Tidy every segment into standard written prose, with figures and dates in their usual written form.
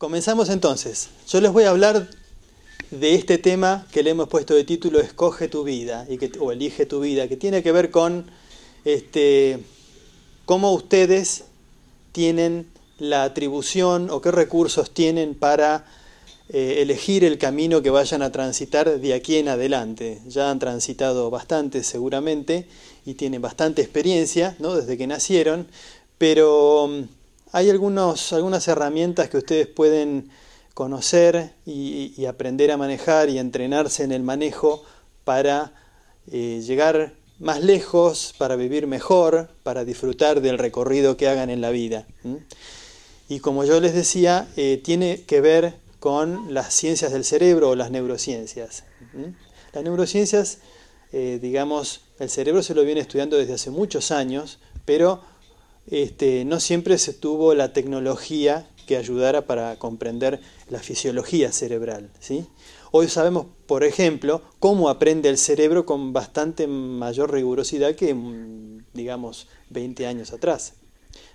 Comenzamos entonces. Yo les voy a hablar de este tema que le hemos puesto de título Escoge tu vida, o Elige tu vida, que tiene que ver con cómo ustedes tienen la atribución o qué recursos tienen para elegir el camino que vayan a transitar de aquí en adelante. Ya han transitado bastante seguramente y tienen bastante experiencia, ¿no?, desde que nacieron, pero hay algunas herramientas que ustedes pueden conocer y aprender a manejar y entrenarse en el manejo para llegar más lejos, para vivir mejor, para disfrutar del recorrido que hagan en la vida. Y como yo les decía, tiene que ver con las ciencias del cerebro o las neurociencias. Las neurociencias, digamos, el cerebro se lo viene estudiando desde hace muchos años, pero no siempre se tuvo la tecnología que ayudara para comprender la fisiología cerebral, ¿sí? Hoy sabemos, por ejemplo, cómo aprende el cerebro con bastante mayor rigurosidad que, digamos, 20 años atrás.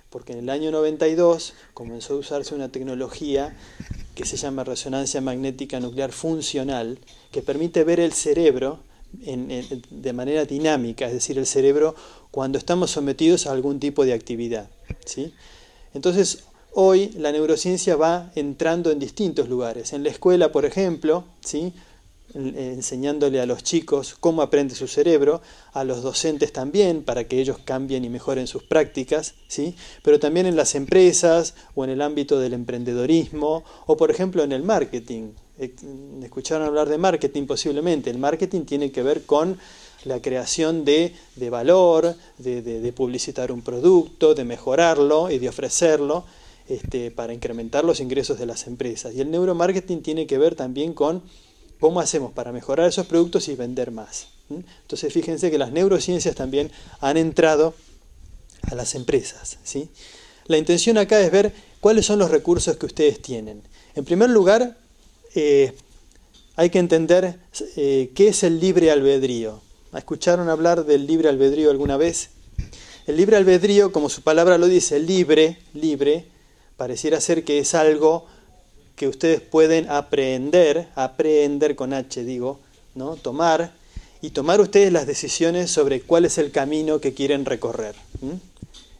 Porque en el año 92 comenzó a usarse una tecnología que se llama resonancia magnética nuclear funcional, que permite ver el cerebro de manera dinámica, es decir, el cerebro cuando estamos sometidos a algún tipo de actividad, ¿sí? Entonces, hoy la neurociencia va entrando en distintos lugares. En la escuela, por ejemplo, ¿sí?, enseñándole a los chicos cómo aprende su cerebro, a los docentes también, para que ellos cambien y mejoren sus prácticas, ¿sí?, pero también en las empresas o en el ámbito del emprendedorismo o, por ejemplo, en el marketing. ¿Escucharon hablar de marketing? Posiblemente. El marketing tiene que ver con la creación de valor, de publicitar un producto, de mejorarlo y de ofrecerlo para incrementar los ingresos de las empresas. Y el neuromarketing tiene que ver también con cómo hacemos para mejorar esos productos y vender más. Entonces fíjense que las neurociencias también han entrado a las empresas, ¿sí? La intención acá es ver cuáles son los recursos que ustedes tienen. En primer lugar, hay que entender qué es el libre albedrío. ¿Escucharon hablar del libre albedrío alguna vez? El libre albedrío, como su palabra lo dice, libre, pareciera ser que es algo que ustedes pueden aprender con H digo, ¿no?, tomar ustedes las decisiones sobre cuál es el camino que quieren recorrer.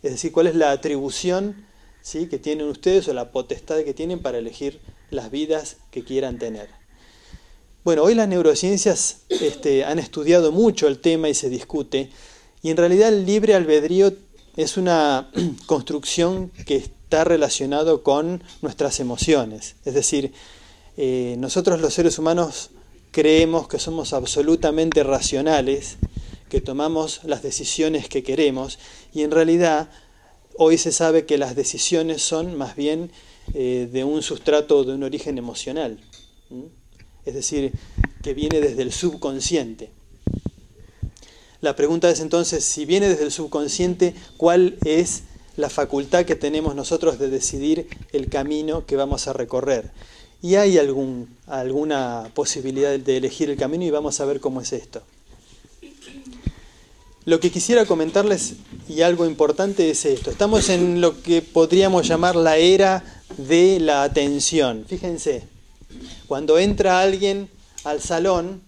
Es decir, cuál es la atribución, ¿sí?, que tienen ustedes o la potestad que tienen para elegir las vidas que quieran tener. Bueno, hoy las neurociencias han estudiado mucho el tema y se discute, y en realidad el libre albedrío es una construcción que está relacionado con nuestras emociones. Es decir, nosotros los seres humanos creemos que somos absolutamente racionales, que tomamos las decisiones que queremos, y en realidad hoy se sabe que las decisiones son más bien de un sustrato, de un origen emocional. Es decir, que viene desde el subconsciente. La pregunta es entonces, si viene desde el subconsciente, ¿cuál es la facultad que tenemos nosotros de decidir el camino que vamos a recorrer? Y hay alguna posibilidad de elegir el camino y vamos a ver cómo es esto. Lo que quisiera comentarles, y algo importante, es esto. Estamos en lo que podríamos llamar la era de la atención. Fíjense, cuando entra alguien al salón,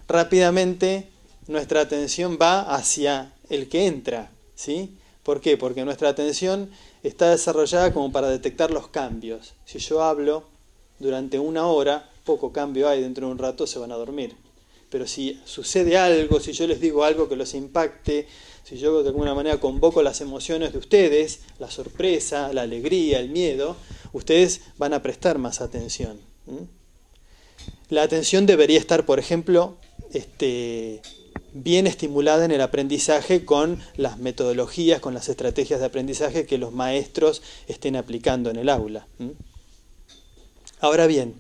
rápidamente nuestra atención va hacia el que entra, ¿sí? ¿Por qué? Porque nuestra atención está desarrollada como para detectar los cambios. Si yo hablo durante una hora, poco cambio hay, dentro de un rato se van a dormir. Pero si sucede algo, si yo les digo algo que los impacte, si yo de alguna manera convoco las emociones de ustedes, la sorpresa, la alegría, el miedo, ustedes van a prestar más atención. La atención debería estar, por ejemplo, bien estimulada en el aprendizaje con las metodologías, con las estrategias de aprendizaje que los maestros estén aplicando en el aula. Ahora bien,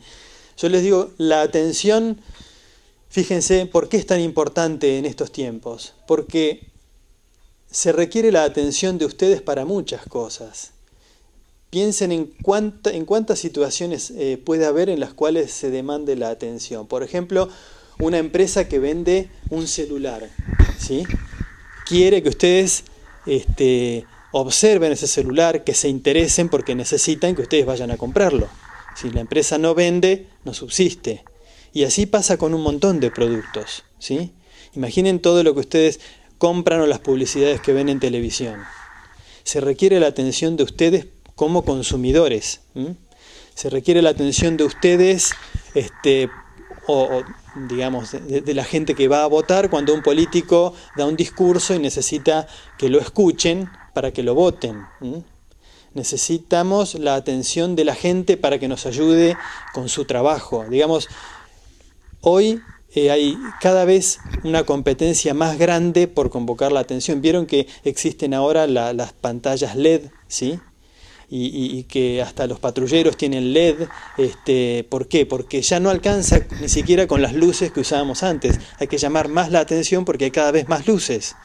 yo les digo, la atención, fíjense, ¿por qué es tan importante en estos tiempos? Porque se requiere la atención de ustedes para muchas cosas. Piensen en cuántas situaciones puede haber en las cuales se demande la atención. Por ejemplo, una empresa que vende un celular, ¿sí?, quiere que ustedes observen ese celular, que se interesen porque necesitan que ustedes vayan a comprarlo. Si la empresa no vende, no subsiste. Y así pasa con un montón de productos, ¿sí? Imaginen todo lo que ustedes compran o las publicidades que ven en televisión. Se requiere la atención de ustedes como consumidores. Se requiere la atención de ustedes, digamos, de la gente que va a votar cuando un político da un discurso y necesita que lo escuchen para que lo voten. Necesitamos la atención de la gente para que nos ayude con su trabajo. Digamos, hoy hay cada vez una competencia más grande por convocar la atención. Vieron que existen ahora las pantallas LED, ¿sí? Y que hasta los patrulleros tienen LED. ¿Por qué? Porque ya no alcanza ni siquiera con las luces que usábamos antes. Hay que llamar más la atención porque hay cada vez más luces,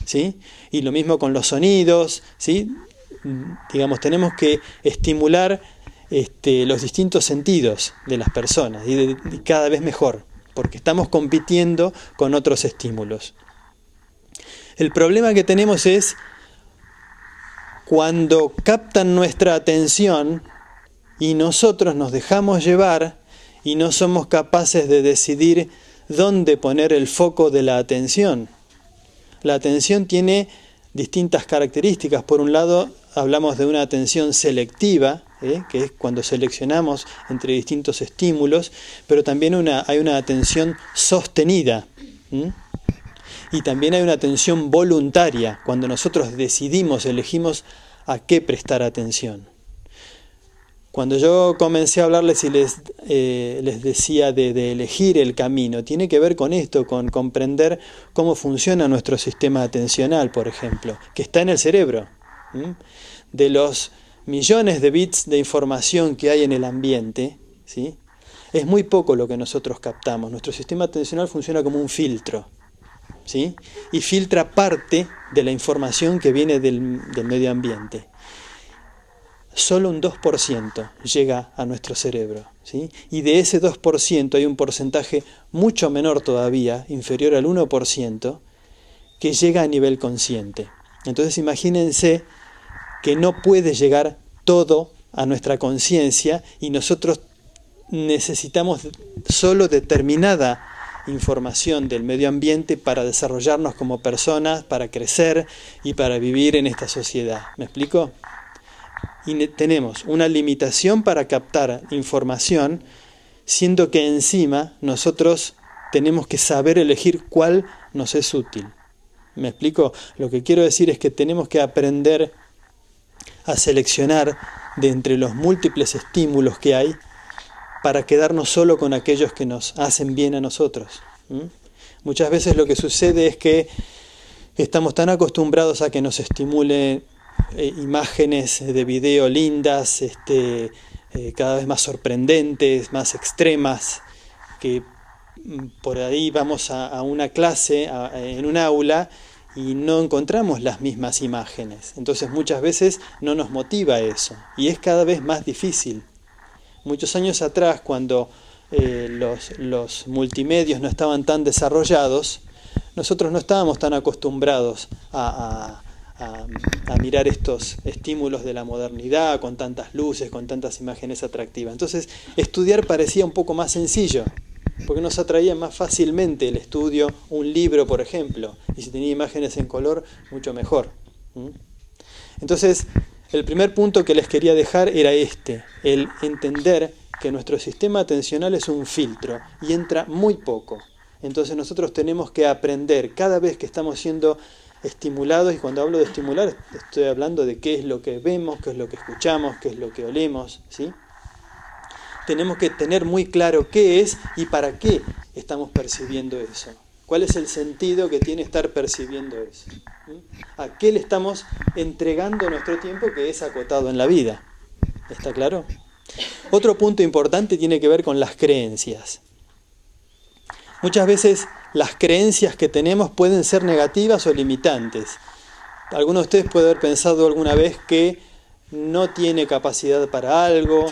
¿sí? Y lo mismo con los sonidos, ¿sí? Digamos, tenemos que estimular los distintos sentidos de las personas y cada vez mejor, porque estamos compitiendo con otros estímulos. El problema que tenemos es cuando captan nuestra atención y nosotros nos dejamos llevar y no somos capaces de decidir dónde poner el foco de la atención. La atención tiene distintas características. Por un lado, hablamos de una atención selectiva, que es cuando seleccionamos entre distintos estímulos, pero también hay una atención sostenida. Y también hay una atención voluntaria, cuando nosotros decidimos, elegimos a qué prestar atención. Cuando yo comencé a hablarles y les decía de elegir el camino, tiene que ver con esto, con comprender cómo funciona nuestro sistema atencional, por ejemplo, que está en el cerebro. De los millones de bits de información que hay en el ambiente, ¿sí? Es muy poco lo que nosotros captamos. Nuestro sistema atencional funciona como un filtro, ¿sí? Y filtra parte de la información que viene del medio ambiente. Solo un 2% llega a nuestro cerebro, ¿sí? Y de ese 2% hay un porcentaje mucho menor todavía, inferior al 1%, que llega a nivel consciente. Entonces imagínense que no puede llegar todo a nuestra conciencia y nosotros necesitamos solo determinada información del medio ambiente para desarrollarnos como personas, para crecer y para vivir en esta sociedad. ¿Me explico? Y tenemos una limitación para captar información, siendo que encima nosotros tenemos que saber elegir cuál nos es útil. ¿Me explico? Lo que quiero decir es que tenemos que aprender a seleccionar de entre los múltiples estímulos que hay para quedarnos solo con aquellos que nos hacen bien a nosotros. Muchas veces lo que sucede es que estamos tan acostumbrados a que nos estimulen imágenes de video lindas, cada vez más sorprendentes, más extremas, que por ahí vamos a una clase, en un aula, y no encontramos las mismas imágenes. Entonces muchas veces no nos motiva eso, y es cada vez más difícil. Muchos años atrás, cuando los multimedios no estaban tan desarrollados, nosotros no estábamos tan acostumbrados a mirar estos estímulos de la modernidad, con tantas luces, con tantas imágenes atractivas. Entonces, estudiar parecía un poco más sencillo, porque nos atraía más fácilmente el estudio, un libro, por ejemplo, y si tenía imágenes en color, mucho mejor. Entonces, el primer punto que les quería dejar era el entender que nuestro sistema atencional es un filtro y entra muy poco. Entonces nosotros tenemos que aprender cada vez que estamos siendo estimulados, y cuando hablo de estimular estoy hablando de qué es lo que vemos, qué es lo que escuchamos, qué es lo que olemos, ¿sí? Tenemos que tener muy claro qué es y para qué estamos percibiendo eso. ¿Cuál es el sentido que tiene estar percibiendo eso? ¿A qué le estamos entregando nuestro tiempo que es acotado en la vida? ¿Está claro? Otro punto importante tiene que ver con las creencias. Muchas veces las creencias que tenemos pueden ser negativas o limitantes. Alguno de ustedes puede haber pensado alguna vez que no tiene capacidad para algo,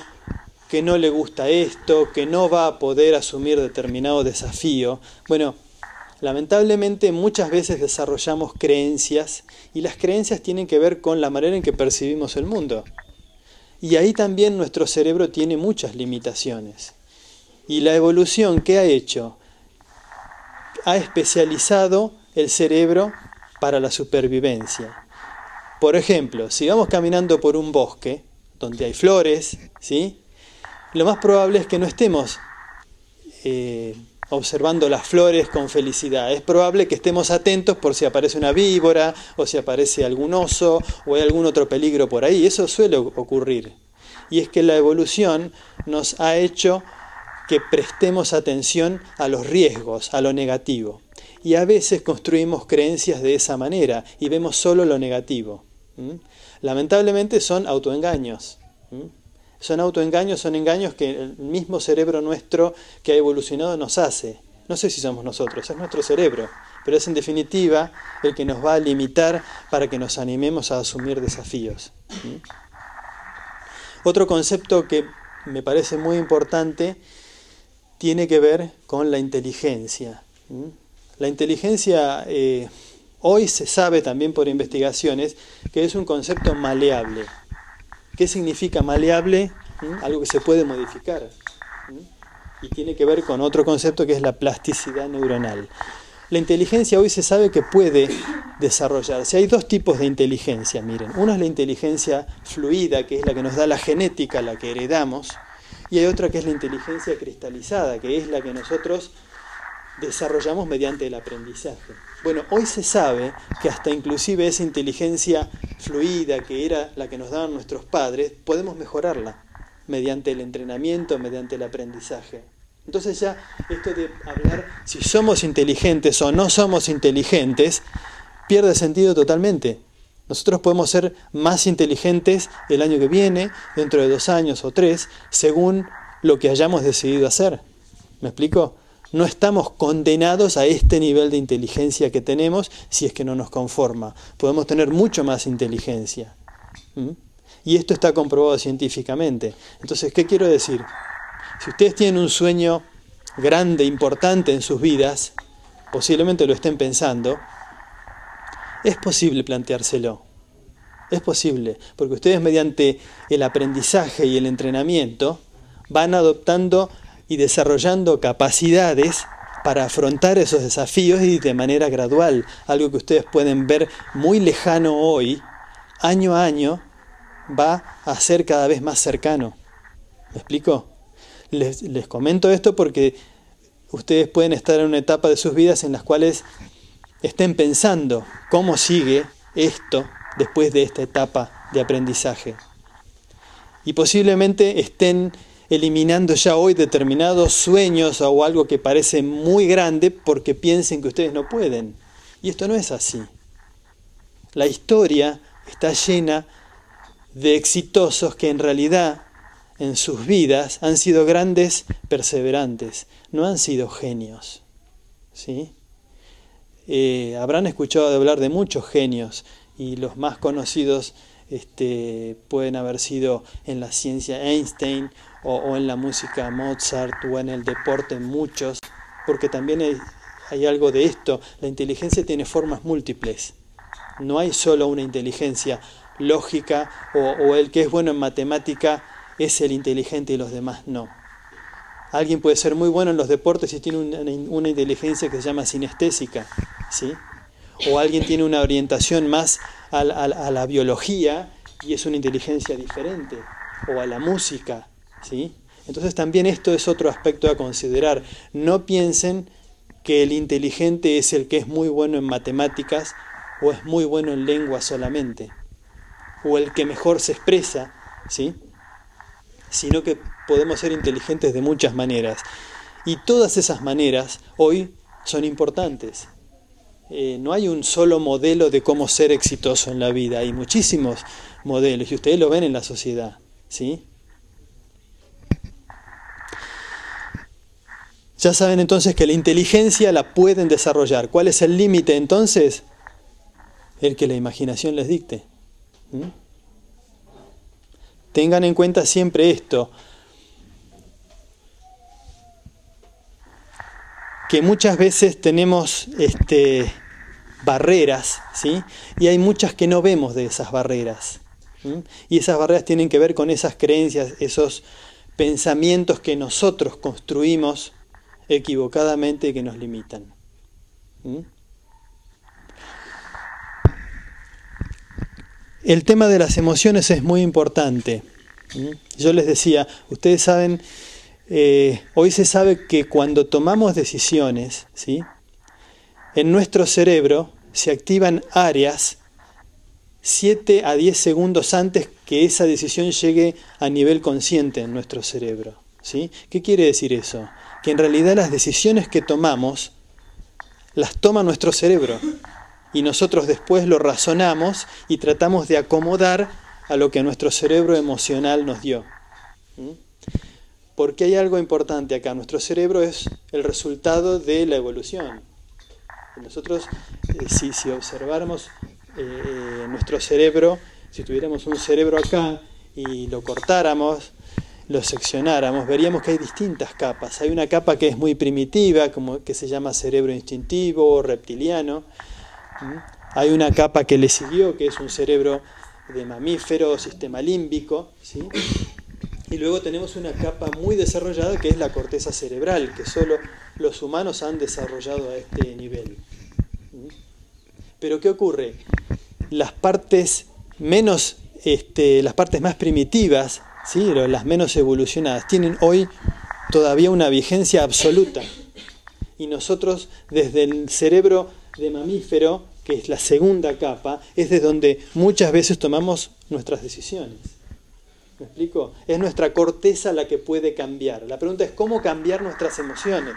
que no le gusta esto, que no va a poder asumir determinado desafío. Bueno, lamentablemente muchas veces desarrollamos creencias y las creencias tienen que ver con la manera en que percibimos el mundo. Y ahí también nuestro cerebro tiene muchas limitaciones. Y la evolución, ¿qué ha hecho? Ha especializado el cerebro para la supervivencia. Por ejemplo, si vamos caminando por un bosque donde hay flores, ¿sí? Lo más probable es que no estemos observando las flores con felicidad. Es probable que estemos atentos por si aparece una víbora, o si aparece algún oso, o hay algún otro peligro por ahí. Eso suele ocurrir. Y es que la evolución nos ha hecho que prestemos atención a los riesgos, a lo negativo. Y a veces construimos creencias de esa manera y vemos solo lo negativo. Lamentablemente son autoengaños. Son autoengaños, son engaños que el mismo cerebro nuestro que ha evolucionado nos hace. No sé si somos nosotros, es nuestro cerebro, pero es en definitiva el que nos va a limitar para que nos animemos a asumir desafíos. Otro concepto que me parece muy importante tiene que ver con la inteligencia. La inteligencia hoy se sabe también por investigaciones que es un concepto maleable. ¿Qué significa maleable? Algo que se puede modificar. Y tiene que ver con otro concepto que es la plasticidad neuronal. La inteligencia hoy se sabe que puede desarrollarse. Hay dos tipos de inteligencia, miren. Uno es la inteligencia fluida, que es la que nos da la genética, la que heredamos. Y hay otra que es la inteligencia cristalizada, que es la que nosotros desarrollamos mediante el aprendizaje. Bueno, hoy se sabe que hasta inclusive esa inteligencia fluida que era la que nos daban nuestros padres, podemos mejorarla mediante el entrenamiento, mediante el aprendizaje. Entonces ya esto de hablar si somos inteligentes o no somos inteligentes pierde sentido totalmente. Nosotros podemos ser más inteligentes el año que viene, dentro de 2 años o 3, según lo que hayamos decidido hacer. ¿Me explico? No estamos condenados a este nivel de inteligencia que tenemos si es que no nos conforma. Podemos tener mucho más inteligencia. Y esto está comprobado científicamente. Entonces, ¿qué quiero decir? Si ustedes tienen un sueño grande, importante en sus vidas, posiblemente lo estén pensando, es posible planteárselo. Es posible, porque ustedes mediante el aprendizaje y el entrenamiento van adoptando y desarrollando capacidades para afrontar esos desafíos y de manera gradual. Algo que ustedes pueden ver muy lejano hoy, año a año, va a ser cada vez más cercano. ¿Me explico? Les comento esto porque ustedes pueden estar en una etapa de sus vidas en las cuales estén pensando cómo sigue esto después de esta etapa de aprendizaje. Y posiblemente estén eliminando ya hoy determinados sueños o algo que parece muy grande porque piensen que ustedes no pueden. Y esto no es así. La historia está llena de exitosos que en realidad en sus vidas han sido grandes perseverantes, no han sido genios. ¿Sí? Habrán escuchado de hablar de muchos genios y los más conocidos pueden haber sido en la ciencia Einstein o en la música Mozart o en el deporte muchos, porque también hay algo de esto. La inteligencia tiene formas múltiples. No hay solo una inteligencia lógica o el que es bueno en matemática es el inteligente y los demás no. Alguien puede ser muy bueno en los deportes y tiene una inteligencia que se llama sinestésica, ¿sí? O alguien tiene una orientación más a la biología y es una inteligencia diferente, o a la música, ¿sí? Entonces también esto es otro aspecto a considerar. No piensen que el inteligente es el que es muy bueno en matemáticas o es muy bueno en lengua solamente, o el que mejor se expresa, ¿sí? Sino que podemos ser inteligentes de muchas maneras. Y todas esas maneras hoy son importantes. No hay un solo modelo de cómo ser exitoso en la vida. Hay muchísimos modelos y ustedes lo ven en la sociedad, ¿sí? Ya saben entonces que la inteligencia la pueden desarrollar. ¿Cuál es el límite entonces? El que la imaginación les dicte. Tengan en cuenta siempre esto, que muchas veces tenemos barreras, ¿sí? Y hay muchas que no vemos de esas barreras. Y esas barreras tienen que ver con esas creencias, esos pensamientos que nosotros construimos equivocadamente y que nos limitan. El tema de las emociones es muy importante. Yo les decía, ustedes saben, hoy se sabe que cuando tomamos decisiones, ¿sí?, en nuestro cerebro se activan áreas 7 a 10 segundos antes que esa decisión llegue a nivel consciente en nuestro cerebro, ¿sí? ¿Qué quiere decir eso? Que en realidad las decisiones que tomamos las toma nuestro cerebro y nosotros después lo razonamos y tratamos de acomodar a lo que nuestro cerebro emocional nos dio. Porque hay algo importante acá. Nuestro cerebro es el resultado de la evolución. Nosotros, si observáramos nuestro cerebro, si tuviéramos un cerebro acá y lo cortáramos, lo seccionáramos, veríamos que hay distintas capas. Hay una capa que es muy primitiva, como que se llama cerebro instintivo o reptiliano. Hay una capa que le siguió, que es un cerebro de mamífero, sistema límbico, ¿sí? Y luego tenemos una capa muy desarrollada que es la corteza cerebral, que solo los humanos han desarrollado a este nivel. Pero ¿qué ocurre? Las partes las partes más primitivas, ¿sí?, las menos evolucionadas, tienen hoy todavía una vigencia absoluta. Y nosotros, desde el cerebro de mamífero, que es la segunda capa, es de donde muchas veces tomamos nuestras decisiones. ¿Me explico? Es nuestra corteza la que puede cambiar. La pregunta es cómo cambiar nuestras emociones.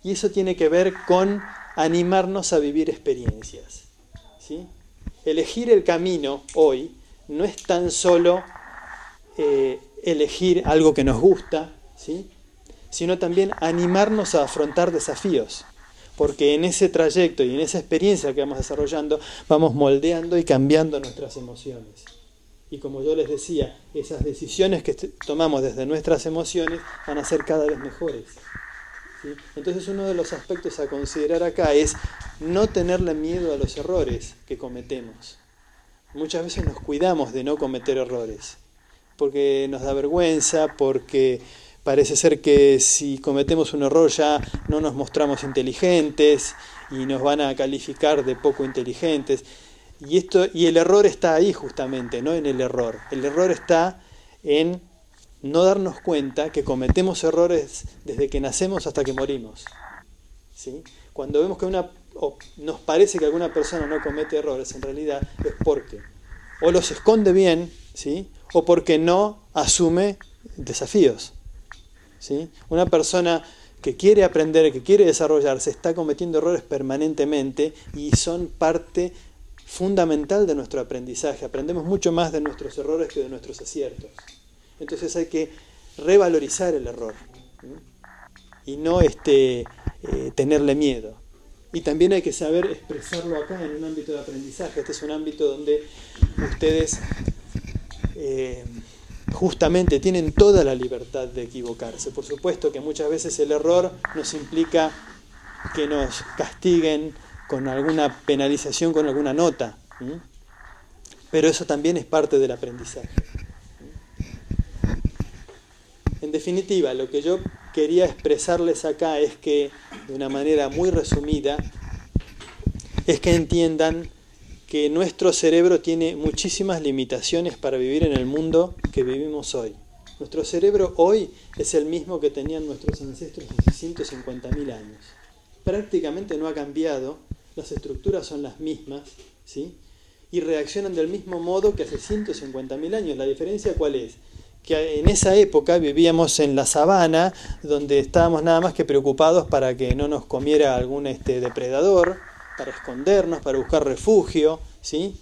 Y eso tiene que ver con animarnos a vivir experiencias, ¿sí? Elegir el camino hoy no es tan solo elegir algo que nos gusta, ¿sí?, sino también animarnos a afrontar desafíos. Porque en ese trayecto y en esa experiencia que vamos desarrollando, vamos moldeando y cambiando nuestras emociones. Y como yo les decía, esas decisiones que tomamos desde nuestras emociones van a ser cada vez mejores, ¿sí? Entonces uno de los aspectos a considerar acá es no tenerle miedo a los errores que cometemos. Muchas veces nos cuidamos de no cometer errores, porque nos da vergüenza, porque parece ser que si cometemos un error ya no nos mostramos inteligentes y nos van a calificar de poco inteligentes. Y el error está ahí justamente, no en el error. El error está en no darnos cuenta que cometemos errores desde que nacemos hasta que morimos, ¿sí? Cuando vemos que nos parece que alguna persona no comete errores, en realidad es porque o los esconde bien, ¿sí?, o porque no asume desafíos, ¿sí? Una persona que quiere aprender, que quiere desarrollarse, está cometiendo errores permanentemente y son parte fundamental de nuestro aprendizaje. Aprendemos mucho más de nuestros errores que de nuestros aciertos. Entonces hay que revalorizar el error, ¿sí?, y no tenerle miedo. Y también hay que saber expresarlo acá en un ámbito de aprendizaje. Este es un ámbito donde ustedes justamente tienen toda la libertad de equivocarse. Por supuesto que muchas veces el error nos implica que nos castiguen con alguna penalización, con alguna nota, ¿sí?, pero eso también es parte del aprendizaje. En definitiva, lo que yo quería expresarles acá es que, de una manera muy resumida, es que entiendan que nuestro cerebro tiene muchísimas limitaciones para vivir en el mundo que vivimos hoy. Nuestro cerebro hoy es el mismo que tenían nuestros ancestros hace 150.000 años. Prácticamente no ha cambiado, las estructuras son las mismas, ¿sí?, y reaccionan del mismo modo que hace 150.000 años. ¿La diferencia cuál es? Que en esa época vivíamos en la sabana, donde estábamos nada más que preocupados para que no nos comiera algún depredador, para escondernos, para buscar refugio, ¿sí?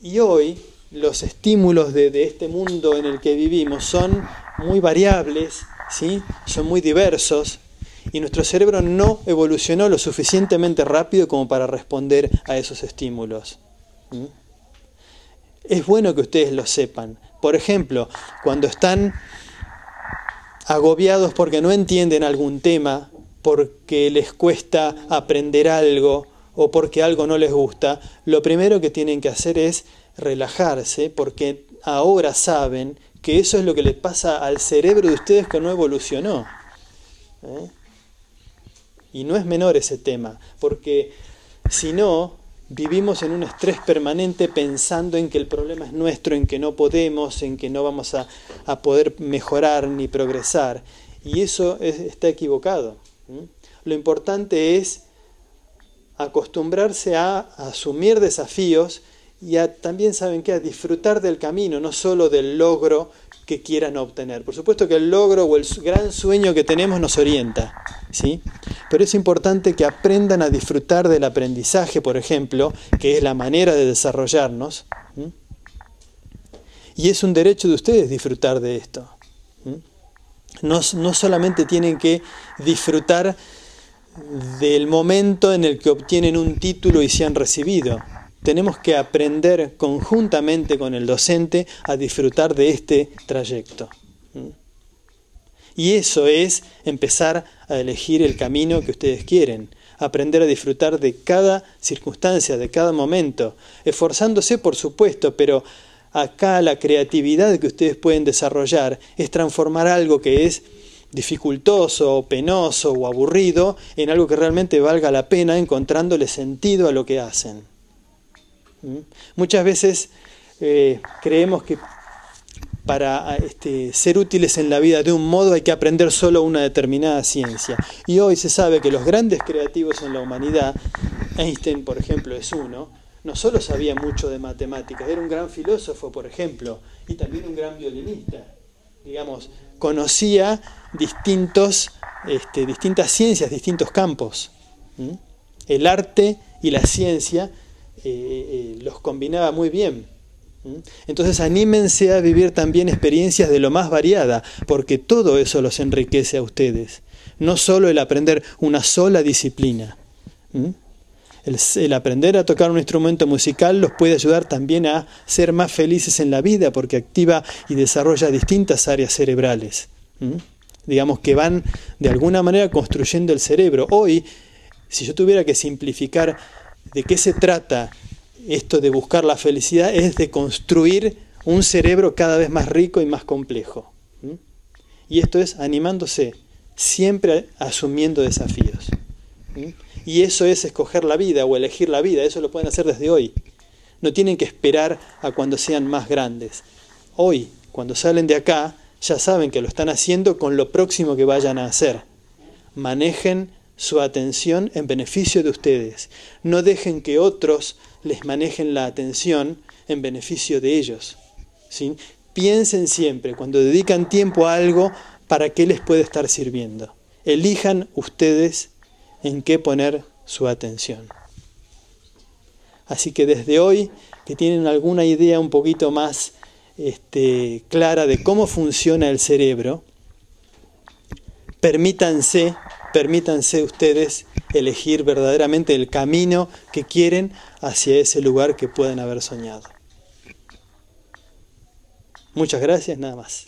Y hoy los estímulos de este mundo en el que vivimos son muy variables, ¿sí?, son muy diversos, y nuestro cerebro no evolucionó lo suficientemente rápido como para responder a esos estímulos. Es bueno que ustedes lo sepan. Por ejemplo, cuando están agobiados porque no entienden algún tema, porque les cuesta aprender algo o porque algo no les gusta, lo primero que tienen que hacer es relajarse porque ahora saben que eso es lo que le pasa al cerebro de ustedes que no evolucionó. Y no es menor ese tema, porque si no, vivimos en un estrés permanente pensando en que el problema es nuestro, en que no podemos, en que no vamos a poder mejorar ni progresar. Y eso está equivocado. Lo importante es acostumbrarse a asumir desafíos y también, ¿saben qué?, a disfrutar del camino, no solo del logro que quieran obtener. Por supuesto que el logro o el gran sueño que tenemos nos orienta, ¿sí? Pero es importante que aprendan a disfrutar del aprendizaje, por ejemplo, que es la manera de desarrollarnos. Y es un derecho de ustedes disfrutar de esto. No solamente tienen que disfrutar del momento en el que obtienen un título y se han recibido. Tenemos que aprender conjuntamente con el docente a disfrutar de este trayecto. Y eso es empezar a elegir el camino que ustedes quieren. Aprender a disfrutar de cada circunstancia, de cada momento. Esforzándose, por supuesto, pero acá la creatividad que ustedes pueden desarrollar es transformar algo que es dificultoso, o penoso o aburrido en algo que realmente valga la pena, encontrándole sentido a lo que hacen. Muchas veces creemos que para ser útiles en la vida de un modo hay que aprender solo una determinada ciencia. Y hoy se sabe que los grandes creativos en la humanidad, Einstein por ejemplo es uno, no solo sabía mucho de matemáticas, era un gran filósofo por ejemplo, y también un gran violinista. Digamos, conocía distintas ciencias, distintos campos. El arte y la ciencia los combinaba muy bien. Entonces anímense a vivir también experiencias de lo más variada, porque todo eso los enriquece a ustedes. No solo el aprender una sola disciplina. El aprender a tocar un instrumento musical los puede ayudar también a ser más felices en la vida, porque activa y desarrolla distintas áreas cerebrales. Digamos que van de alguna manera construyendo el cerebro. Hoy, si yo tuviera que simplificar de qué se trata esto de buscar la felicidad, es de construir un cerebro cada vez más rico y más complejo. Y esto es animándose, siempre asumiendo desafíos. Y eso es escoger la vida o elegir la vida, eso lo pueden hacer desde hoy. No tienen que esperar a cuando sean más grandes. Hoy, cuando salen de acá, ya saben que lo están haciendo con lo próximo que vayan a hacer. Manejen su atención en beneficio de ustedes. No dejen que otros les manejen la atención en beneficio de ellos. ¿Sí? Piensen siempre, cuando dedican tiempo a algo, para qué les puede estar sirviendo. Elijan ustedes en qué poner su atención. Así que desde hoy, que tienen alguna idea un poquito más clara de cómo funciona el cerebro, permítanse ustedes elegir verdaderamente el camino que quieren hacia ese lugar que pueden haber soñado. Muchas gracias, nada más.